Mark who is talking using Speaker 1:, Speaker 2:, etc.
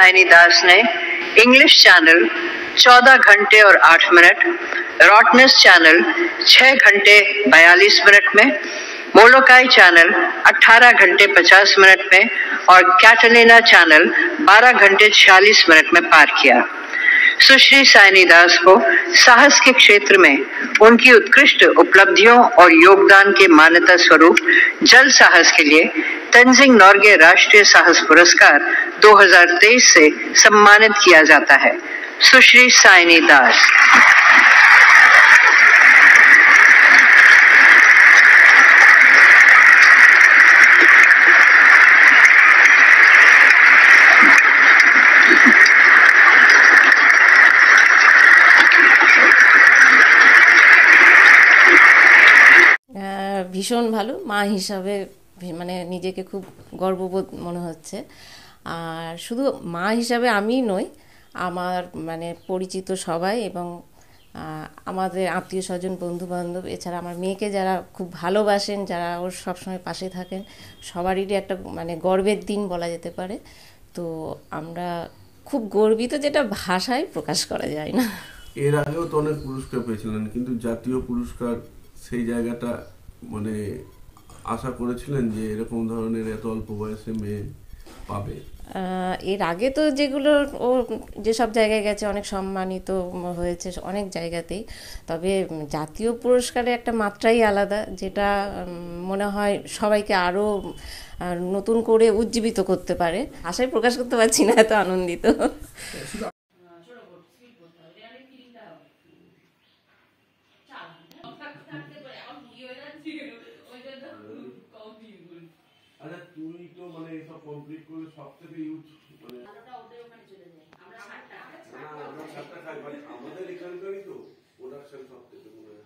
Speaker 1: साइनी दास ने English channel 14 घंटे और 8 मिनट, रॉटनेस चैनल 6 घंटे 42 मिनट में, मोलोकाई चैनल 18 घंटे 50 मिनट में और कैटलिना चैनल 12 घंटे 46 मिनट में पार किया। सुश्री साइनी दास को साहस के क्षेत्र में उनकी उत्कृष्ट उपलब्धियों और योगदान के मान्यता स्वरूप जल साहस के लिए तेंजिंग नोर्गे राष्ट्रीय साहस पुरस्कार 2023 से सम्मानित किया जाता है। सुश्री साइनी दास।
Speaker 2: ভীষণ ভালো মা হিসাবে মানে নিজেকে খুব গর্ববোধ মনে হচ্ছে। আর শুধু মা হিসাবে আমিই নই, আমার মানে পরিচিত সবাই এবং আমাদের আত্মীয় স্বজন বন্ধু বান্ধব এছাড়া আমার মেয়েকে যারা খুব ভালোবাসেন, যারা ওর সবসময় পাশে থাকেন, সবারই একটা মানে গর্বের দিন বলা যেতে পারে। তো আমরা খুব গর্বিত, যেটা ভাষায় প্রকাশ করা যায় না।
Speaker 3: এর আগেও তো অনেক পুরস্কার পেয়েছিলেন, কিন্তু জাতীয় পুরস্কার সেই জায়গাটা মানে আশা করেছিলেন যে এরকম ধরনের এত অল্প বয়সে মেয়ে পাবে?
Speaker 2: এর আগে তো যেগুলো ও যেসব জায়গায় গেছে অনেক সম্মানিত হয়েছে অনেক জায়গাতেই, তবে জাতীয় পুরস্কারের একটা মাত্রাই আলাদা, যেটা মনে হয় সবাইকে আরও নতুন করে উজ্জীবিত করতে পারে। আশায় প্রকাশ করতে পারছি না, এত আনন্দিত।
Speaker 3: আচ্ছা, তুই তো মানে সব কমপ্লিট করলে সব থেকে ইউজ মানে আমরা 7টা খাই, মানে আমাদের এখানকারই তো প্রোডাকশন সব থেকে মনে হয়